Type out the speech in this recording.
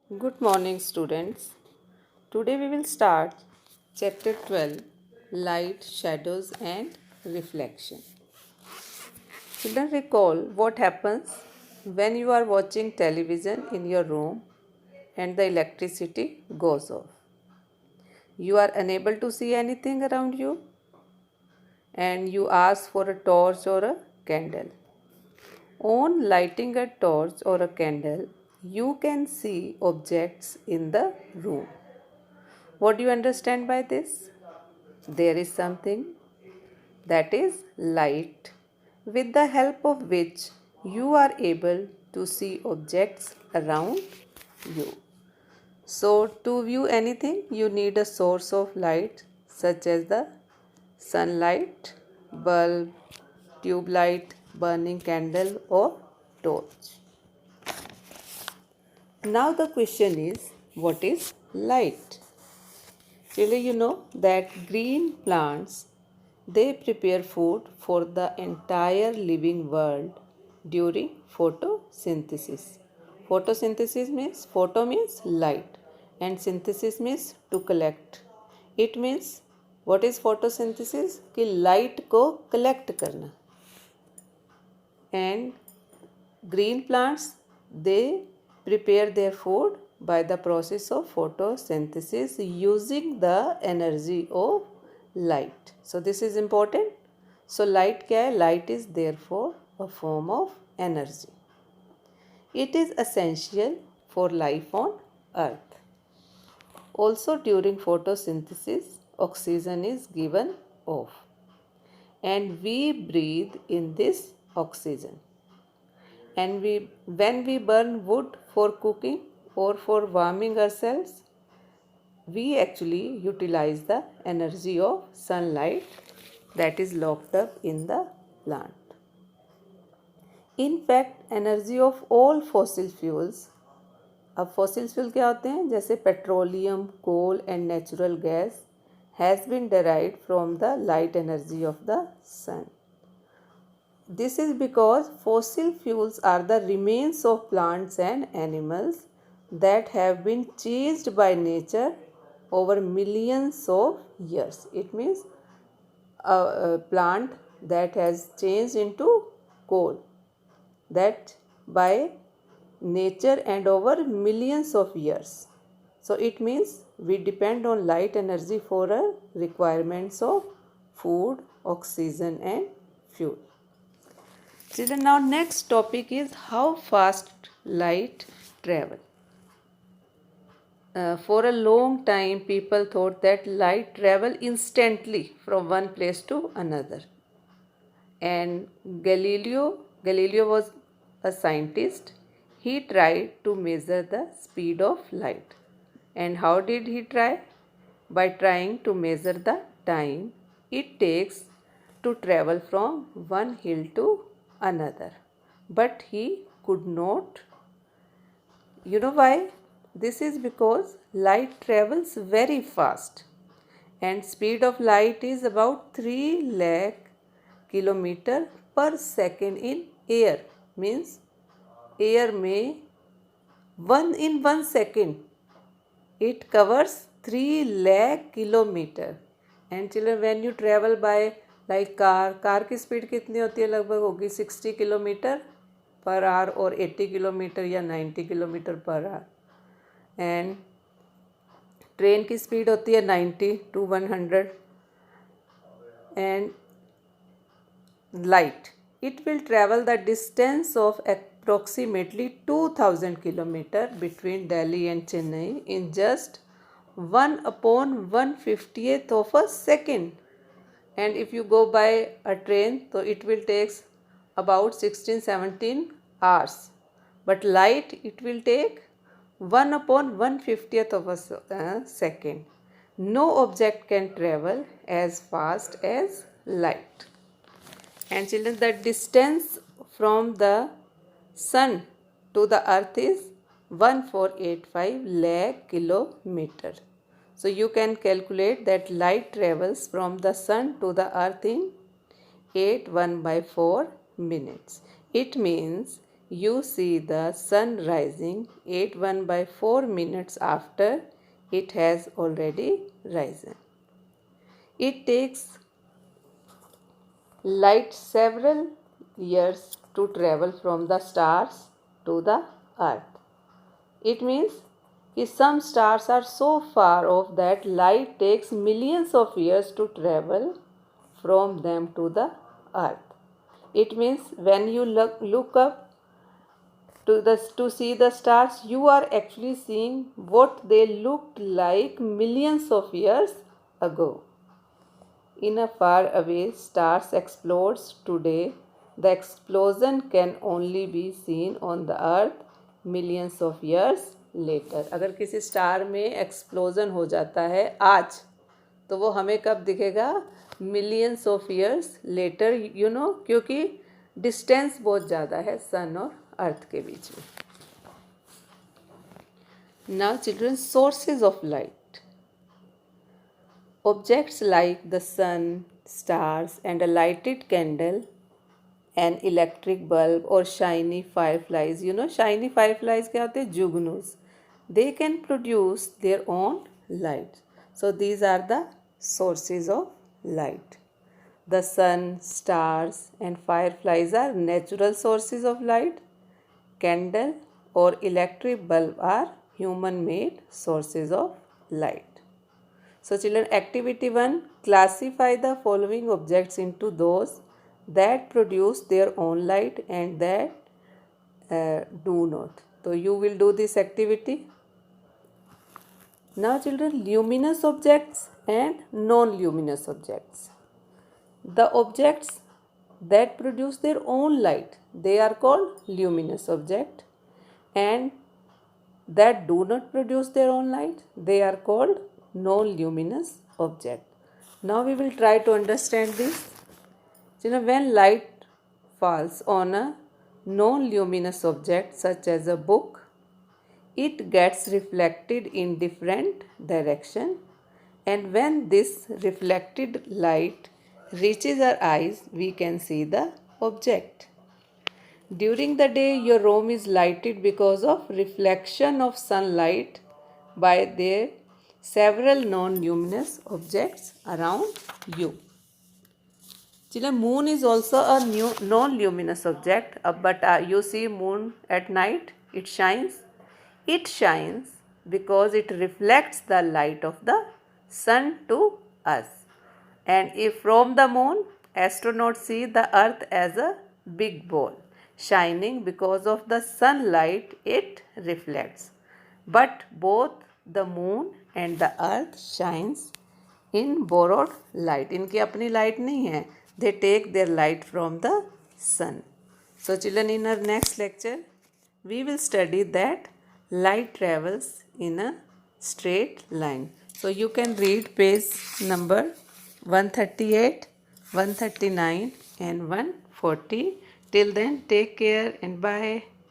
Good morning, students. Today we will start chapter 12 Light, Shadows, and Reflection. Children, recall what happens when you are watching television in your room and the electricity goes off. You are unable to see anything around you and you ask for a torch or a candle. On lighting a torch or a candle, you can see objects in the room. What do you understand by this? There is something that is light, with the help of which you are able to see objects around you. So, to view anything, you need a source of light such as the sunlight, bulb, tube light, burning candle, or torch. Now, the question is, what is light? Children, you know that green plants, they prepare food for the entire living world during photosynthesis. Photosynthesis means, photo means light and synthesis means to collect. It means, what is photosynthesis? कि light को collect करना. And green plants, they prepare their food by the process of photosynthesis using the energy of light. So this is important. So light क्या है? Light is therefore a form of energy. It is essential for life on earth. Also during photosynthesis, oxygen is given off and we breathe in this oxygen. And when we burn wood for cooking or for warming ourselves, we actually utilize the energy of sunlight that is locked up in the plant. In fact, energy of all fossil fuels, अब fossil fuel क्या होते हैं? जैसे petroleum, coal and natural gas has been derived from the light energy of the sun. This is because fossil fuels are the remains of plants and animals that have been changed by nature over millions of years. It means a plant that has changed into coal, that by nature and over millions of years. So it means we depend on light energy for our requirements of food, oxygen and fuel. Children, now next topic is how fast light travel. For a long time people thought that light travel instantly from one place to another. And Galileo was a scientist. He tried to measure the speed of light. And how did he try? By trying to measure the time it takes to travel from one hill to another. But he could not. You know why? This is because light travels very fast and speed of light is about 3 lakh kilometer per second in air. Means air में 1 second it covers 3 lakh kilometer. And children, when you travel by like car की speed कितनी होती है? लगभग होगी 60 kilometre per hour और 80 kilometre या 90 kilometre per hour. And train की स्पीड होती है 90 to 100. And light, it will travel the distance of approximately 2000 km between Delhi and Chennai in just 1/150th of a second. And if you go by a train, so it will take about 16-17 hours. But light, it will take 1/150th of a second. No object can travel as fast as light. And children, the distance from the sun to the earth is 1485 lakh kilometer. So you can calculate that light travels from the sun to the earth in 8 1/4 minutes. It means you see the sun rising at 1/4 minutes after it has already risen. It takes light several years to travel from the stars to the earth. It means that some stars are so far off that light takes millions of years to travel from them to the earth. It means when you look up to see the stars, you are actually seeing what they looked like millions of years ago. In a far away stars explodes today, the explosion can only be seen on the earth millions of years later. अगर किसी star में explosion हो जाता है आज, तो वो हमें कब दिखेगा? Millions of years later, you know, क्योंकि डिस्टेंस बहुत ज़्यादा है सन और अर्थ के बीच में. Now children, sources of light. Objects like the sun, stars, and a lighted candle, an electric bulb, or shiny fireflies. You know, shiny fireflies क्या होते हैं? जुगनूस. They can produce their own light. So these are the sources of light. The sun, stars, and fireflies are natural sources of light. Candle or electric bulb are human-made sources of light. So children, activity 1, classify the following objects into those that produce their own light and that do not. So you will do this activity. Now children, luminous objects and non-luminous objects. The objects that produce their own light, they are called luminous object, and that do not produce their own light, they are called non-luminous object. Now we will try to understand this. You know, when light falls on a non-luminous object such as a book, it gets reflected in different direction, and when this reflected light reaches our eyes, we can see the object. During the day, your room is lighted because of reflection of sunlight by their several non-luminous objects around you. Children, moon is also a non-luminous object, but you see moon at night, it shines. It shines because it reflects the light of the sun to us. And if from the moon, astronauts see the earth as a big ball, shining because of the sunlight it reflects. But both the moon and the earth shines in borrowed light. इनकी अपनी light नहीं है. They take their light from the sun. So children, in our next lecture, we will study that light travels in a straight line. So you can read page number 138, 139 and 140. Till then, take care and bye.